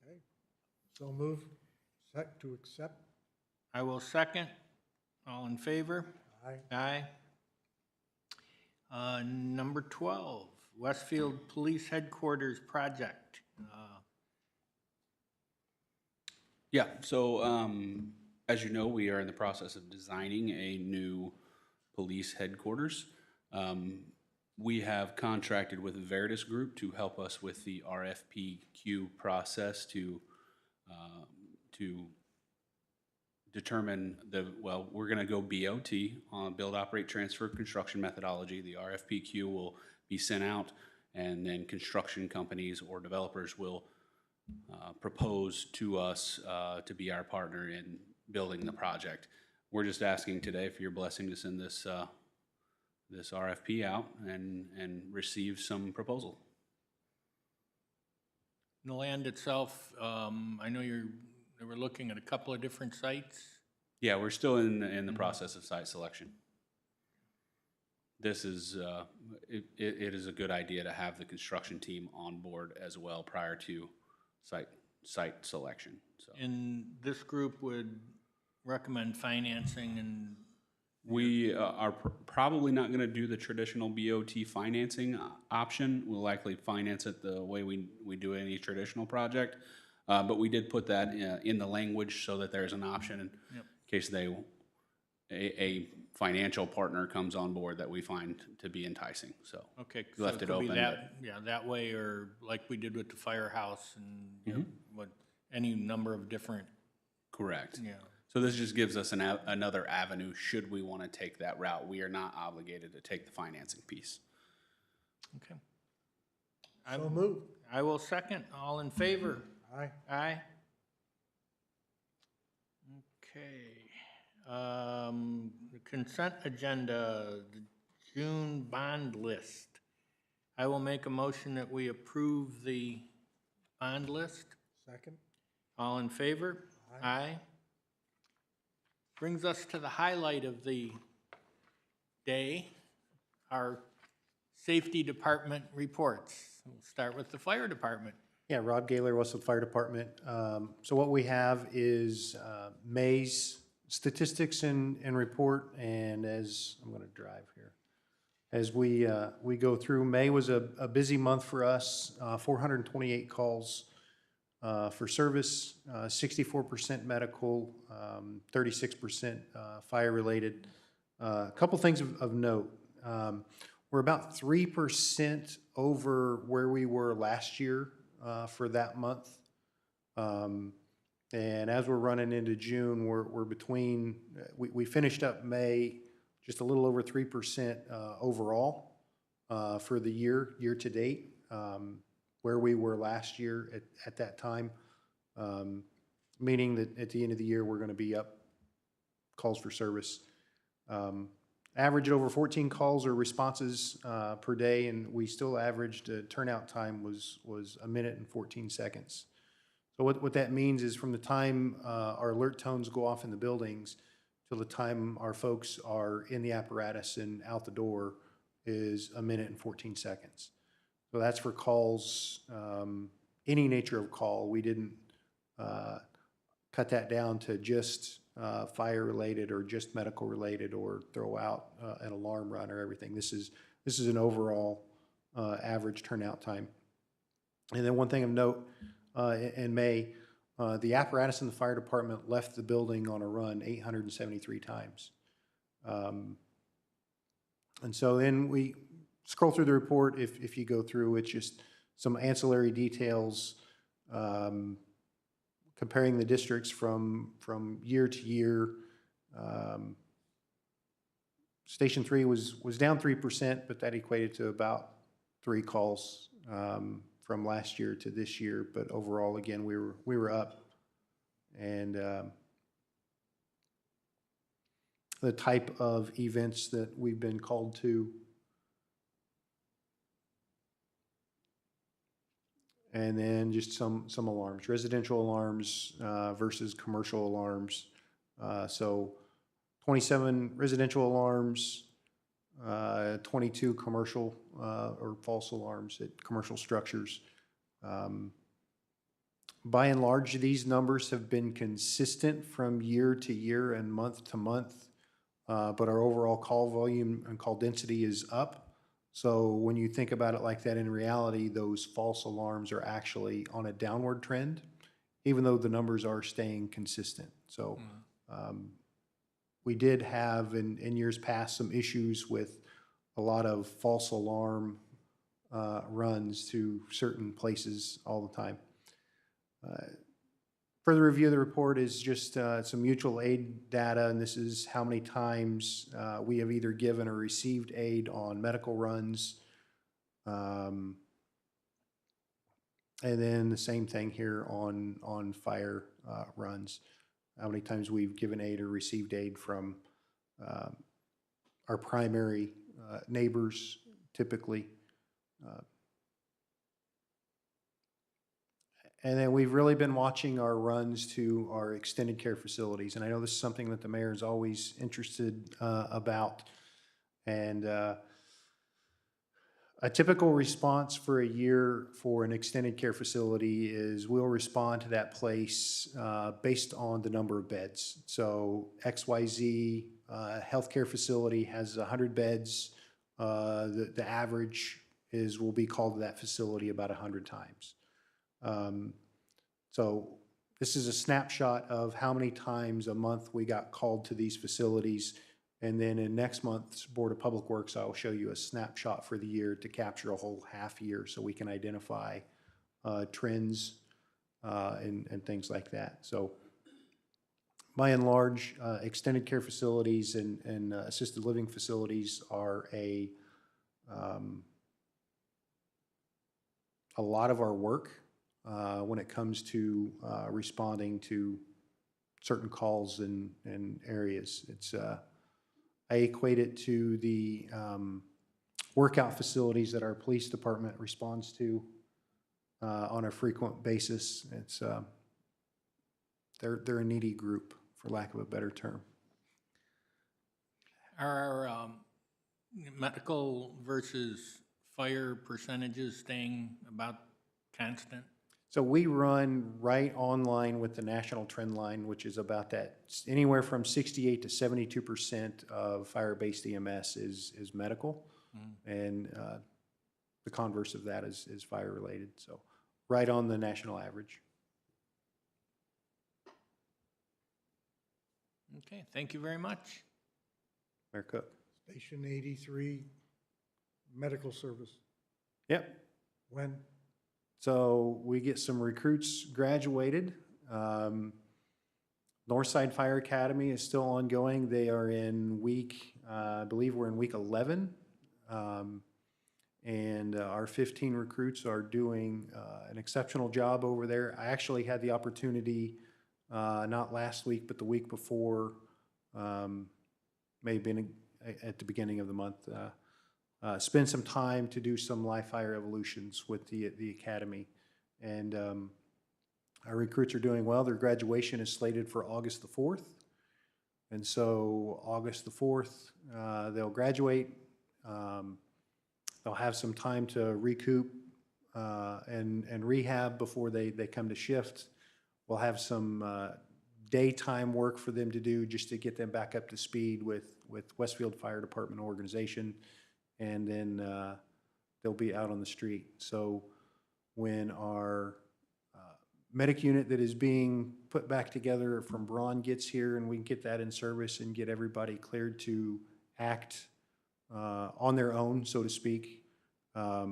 Okay. So move, set to accept. I will second. All in favor? Aye. Aye. Number 12, Westfield Police Headquarters Project. Yeah, so as you know, we are in the process of designing a new police headquarters. We have contracted with Veritas Group to help us with the RFPQ process to determine we're gonna go BOT, build, operate, transfer, construction methodology. The RFPQ will be sent out, and then construction companies or developers will propose to us to be our partner in building the project. We're just asking today for your blessing to send this this RFP out and receive some proposal. The land itself, I know they were looking at a couple of different sites. Yeah, we're still in the process of site selection. This is it is a good idea to have the construction team on board as well prior to site selection. So And this group would recommend financing and we are probably not going to do the traditional BOT financing option. We'll likely finance it the way we do any traditional project. But we did put that in the language so that there's an option in case a financial partner comes on board that we find to be enticing. So okay, we left so it could be open. that, yeah, that way, or like we did with the firehouse and you know, what, any number of different, Correct. yeah. So this just gives us another avenue should we want to take that route. We are not obligated to take the financing piece. Okay. So move. I will second. All in favor? Aye. Aye. Okay. The consent agenda, the June bond list. I will make a motion that we approve the bond list. Second. All in favor? Aye. Brings us to the highlight of the day, our safety department reports. We'll start with the fire department. Yeah, Rod Gaylor, Westfield Fire Department. So what we have is May's statistics and report, and as I'm going to drive here. As we go through, May was a busy month for us, 428 calls for service, 64% medical, 36% fire-related. A couple things of note. We're about 3% over where we were last year for that month. And as we're running into June, we're between, we finished up May just a little over 3% overall for the year to date, where we were last year at that time, meaning that at the end of the year, we're going to be up calls for service. Averaged over 14 calls or responses per day, and we still averaged turnout time was 1 minute and 14 seconds. So what that means is from the time our alert tones go off in the buildings till the time our folks are in the apparatus and out the door is 1 minute and 14 seconds. So that's for calls, any nature of call. We didn't cut that down to just fire-related or just medical-related or throw out an alarm run or everything. This is an overall average turnout time. And then one thing of note, in May, the apparatus in the fire department left the building on a run 873 times. And so then we scroll through the report. If you go through, it's just some ancillary details comparing the districts from year to year. Station 3 was down 3%, but that equated to about 3 calls from last year to this year. But overall, again, we were up. And the type of events that we've been called to. And then just some alarms, residential alarms versus commercial alarms. So 27 residential alarms, 22 commercial or false alarms at commercial structures. By and large, these numbers have been consistent from year to year and month to month, but our overall call volume and call density is up. So when you think about it like that, in reality, those false alarms are actually on a downward trend, even though the numbers are staying consistent. So we did have in years past some issues with a lot of false alarm runs to certain places all the time. Further review of the report is just some mutual aid data, and this is how many times we have either given or received aid on medical runs. And then the same thing here on fire runs, how many times we've given aid or received aid from our primary neighbors, typically. And then we've really been watching our runs to our extended care facilities. And I know this is something that the mayor is always interested about. And a typical response for a year for an extended care facility is we'll respond to that place based on the number of beds. So XYZ healthcare facility has 100 beds. The average is we'll be called to that facility about 100 times. So this is a snapshot of how many times a month we got called to these facilities. And then in next month's Board of Public Works, I will show you a snapshot for the year to capture a whole half year so we can identify trends and things like that. So by and large, extended care facilities and assisted living facilities are a lot of our work when it comes to responding to certain calls and areas. It's I equate it to the workout facilities that our police department responds to on a frequent basis. It's they're a needy group, for lack of a better term. Are our medical versus fire percentages staying about constant? So we run right online with the national trend line, which is about that, anywhere from 68 to 72% of fire-based EMS is medical. And the converse of that is fire-related. So right on the national average. Okay, thank you very much. Mayor Cook. Station 83, medical service. Yep. When? So we get some recruits graduated. Northside Fire Academy is still ongoing. They are in week, I believe we're in week 11. And our 15 recruits are doing an exceptional job over there. I actually had the opportunity, not last week, but the week before, may have been at the beginning of the month, spend some time to do some live fire evolutions with the academy. And our recruits are doing well. Their graduation is slated for August the 4th. And so August the 4th, they'll graduate. They'll have some time to recoup and rehab before they come to shift. We'll have some daytime work for them to do just to get them back up to speed with Westfield Fire Department organization. And then they'll be out on the street. So when our medic unit that is being put back together from Braun gets here and we can get that in service and get everybody cleared to act on their own, so to speak. I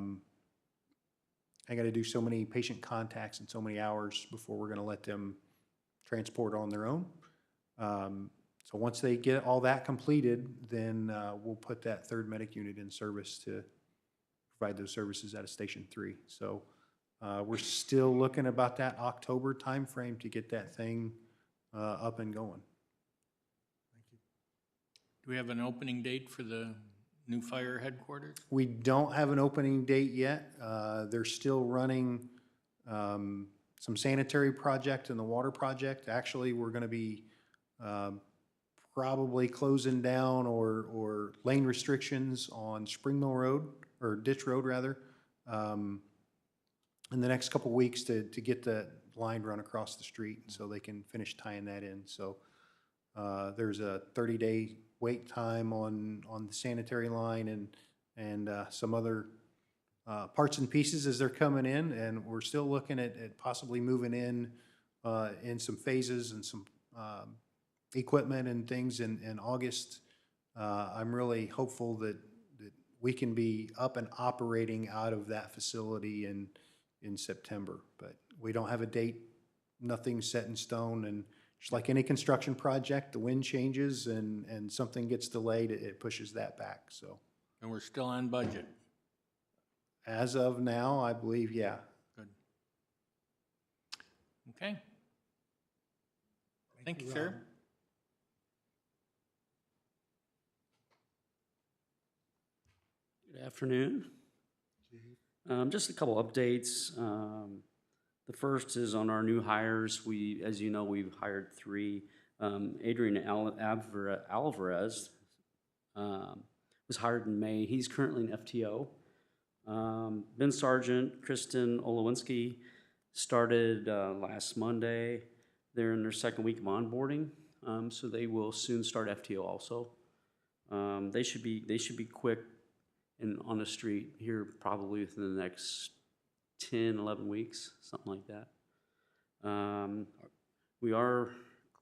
got to do so many patient contacts in so many hours before we're going to let them transport on their own. So once they get all that completed, then we'll put that third medic unit in service to provide those services out of Station 3. So we're still looking about that October timeframe to get that thing up and going. Do we have an opening date for the new fire headquarters? We don't have an opening date yet. They're still running some sanitary project and the water project. Actually, we're going to be probably closing down or lane restrictions on Spring Mill Road, or Ditch Road rather, in the next couple weeks to get that line run across the street so they can finish tying that in. So there's a 30-day wait time on the sanitary line and some other parts and pieces as they're coming in, and we're still looking at possibly moving in some phases and some equipment and things in August. I'm really hopeful that we can be up and operating out of that facility in September, but we don't have a date. Nothing's set in stone, and just like any construction project, the wind changes and something gets delayed, it pushes that back. So And we're still on budget. as of now, I believe, yeah. Good. Okay. Thank you, sir. Good afternoon. Just a couple updates. The first is on our new hires. As you know, we've hired 3. Adrian Alvarez was hired in May. He's currently an FTO. Ben Sargent, Kristen Olowinski started last Monday. They're in their second week of onboarding, so they will soon start FTO also. They should be quick and on the street here probably within the next 10, 11 weeks, something like that.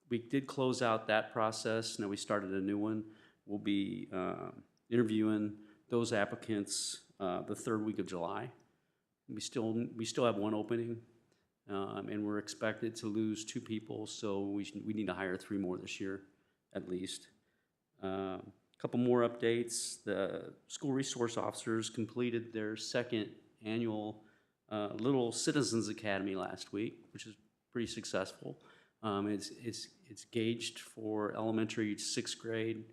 We did close out that process. Now we started a new one. We'll be interviewing those applicants the 3rd week of July. We still have 1 opening, and we're expected to lose 2 people, so we need to hire 3 more this year at least. Couple more updates. The school resource officers completed their 2nd annual Little Citizens Academy last week, which is pretty successful. It's gauged for elementary 6th grade,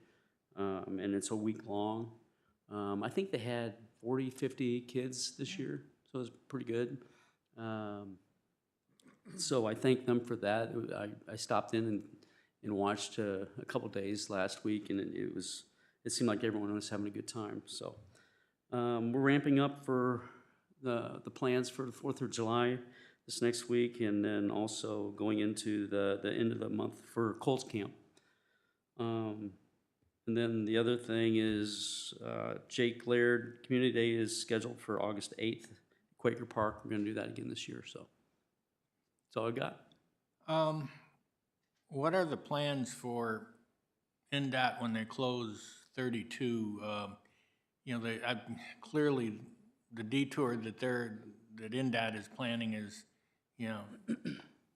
and it's a week long. I think they had 40, 50 kids this year, so it was pretty good. So I thank them for that. I stopped in and watched a couple days last week, and it seemed like everyone was having a good time. So we're ramping up for the plans for the 4th of July this next week, and then also going into the end of the month for Colts Camp. And then the other thing is Jake Laird Community Day is scheduled for August 8th, Quaker Park. We're going to do that again this year. So that's all I got. What are the plans for NDOT when they close 32? Clearly the detour that NDOT is planning is,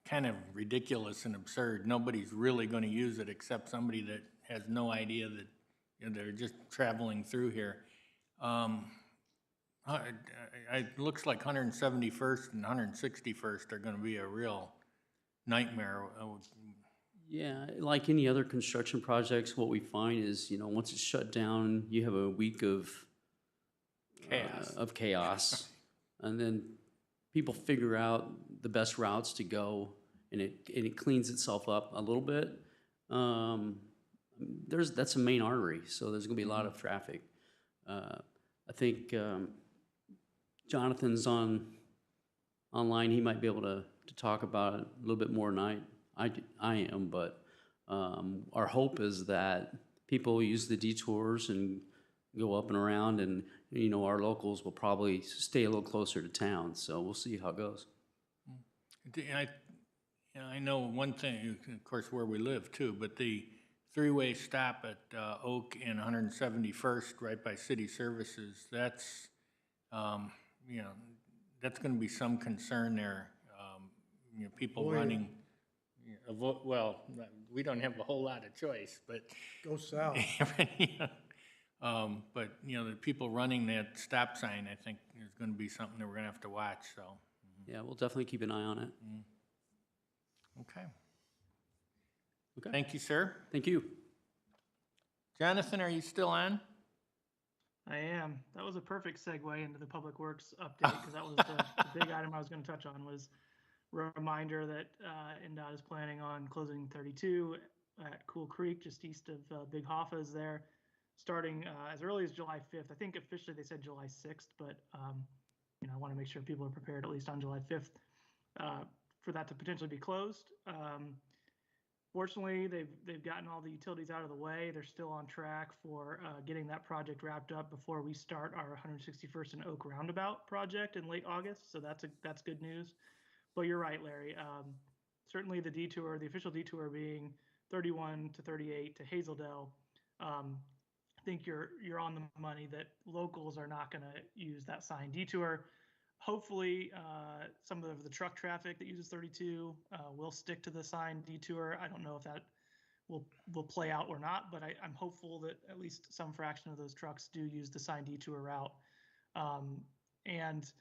kind of ridiculous and absurd. Nobody's really going to use it except somebody that has no idea that they're just traveling through here. It looks like 171st and 161st are going to be a real nightmare. Yeah, like any other construction projects, what we find is, once it's shut down, you have a week of chaos. And then people figure out the best routes to go, and it cleans itself up a little bit. That's a main artery, so there's gonna be a lot of traffic. I think Jonathan's online. He might be able to talk about it a little bit more tonight. I am, but our hope is that people use the detours and go up and around, and our locals will probably stay a little closer to town. So we'll see how it goes. I know one thing, of course, where we live too, but the 3-way stop at Oak and 171st, right by City Services, that's that's going to be some concern there. People running. Well, we don't have a whole lot of choice, but Go south. but the people running that stop sign, I think, is going to be something that we're going to have to watch. So. Yeah, we'll definitely keep an eye on it. Okay. Thank you, sir. Thank you. Jonathan, are you still on? I am. That was a perfect segue into the Public Works update, because that was the big item I was going to touch on, was a reminder that NDOT is planning on closing 32 at Cool Creek, just east of Big Hoffas there, starting as early as July 5th. I think officially they said July 6th, but I want to make sure people are prepared at least on July 5th for that to potentially be closed. Fortunately, they've gotten all the utilities out of the way. They're still on track for getting that project wrapped up before we start our 161st and Oak Roundabout project in late August. So that's good news. But you're right, Larry. Certainly the detour, the official detour being 31 to 38 to Hazeldale. I think you're on the money that locals are not going to use that sign detour. Hopefully, some of the truck traffic that uses 32 will stick to the sign detour. I don't know if that will play out or not, but I'm hopeful that at least some fraction of those trucks do use the sign detour route. And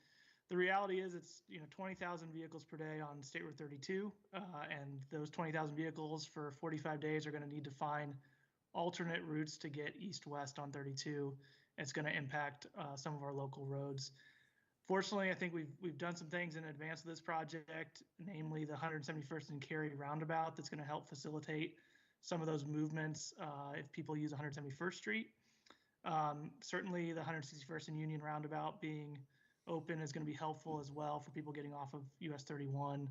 the reality is it's 20,000 vehicles per day on State Road 32, and those 20,000 vehicles for 45 days are going to need to find alternate routes to get east-west on 32. It's going to impact some of our local roads. Fortunately, I think we've done some things in advance of this project, namely the 171st and Cary roundabout that's going to help facilitate some of those movements if people use 171st Street. Certainly the 161st and Union roundabout being open is going to be helpful as well for people getting off of US 31,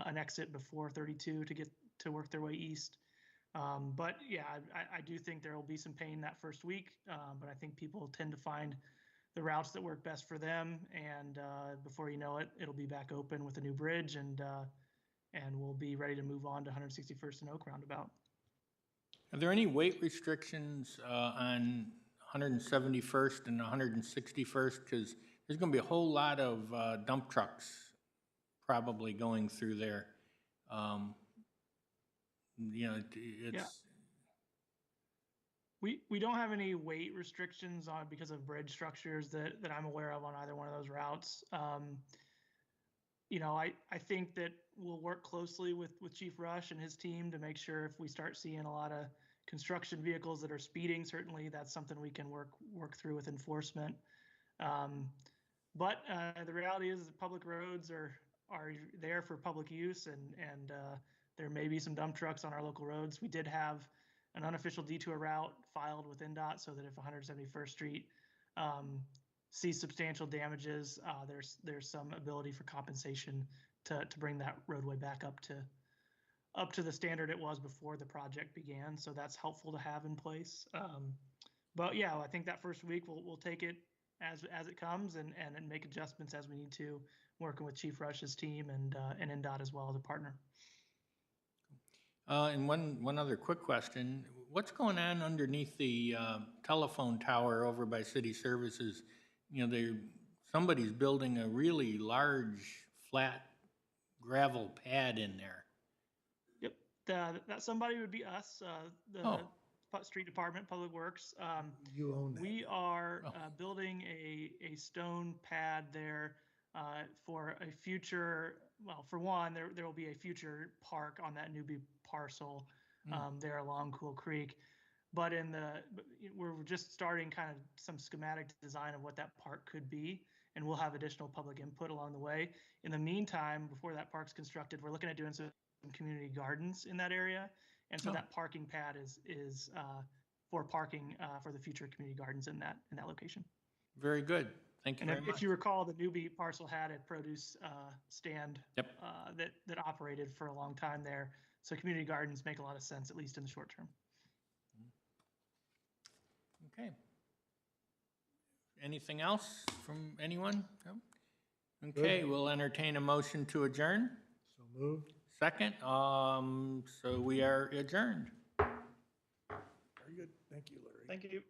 an exit before 32 to get to work their way east. But yeah, I do think there will be some pain that first week, but I think people tend to find the routes that work best for them, and before you know it, it'll be back open with a new bridge, and we'll be ready to move on to 161st and Oak Roundabout. Are there any weight restrictions on 171st and 161st? Because there's going to be a whole lot of dump trucks probably going through there. Yeah. We don't have any weight restrictions on because of bridge structures that I'm aware of on either one of those routes. I think that we'll work closely with Chief Rush and his team to make sure if we start seeing a lot of construction vehicles that are speeding, certainly that's something we can work through with enforcement. But the reality is that public roads are there for public use, and there may be some dump trucks on our local roads. We did have an unofficial detour route filed with NDOT so that if 171st Street sees substantial damages, there's some ability for compensation to bring that roadway back up to the standard it was before the project began. So that's helpful to have in place. But yeah, I think that first week we'll take it as it comes and make adjustments as we need to, working with Chief Rush's team and NDOT as well as a partner. And one other quick question. What's going on underneath the telephone tower over by City Services? Somebody's building a really large, flat gravel pad in there. Yep, that somebody would be us, the Street Department, Public Works. You own that. We are building a stone pad there for a future, well, for one, there will be a future park on that newbie parcel there along Cool Creek. But we're just starting kind of some schematic design of what that park could be, and we'll have additional public input along the way. In the meantime, before that park's constructed, we're looking at doing some community gardens in that area. And so that parking pad is for parking for the future community gardens in that location. Very good. Thank you very much. If you recall, the newbie parcel had a produce stand that operated for a long time there. So community gardens make a lot of sense, at least in the short term. Okay. Anything else from anyone? No? Okay, we'll entertain a motion to adjourn. So moved. Second, so we are adjourned. Very good. Thank you, Larry. Thank you.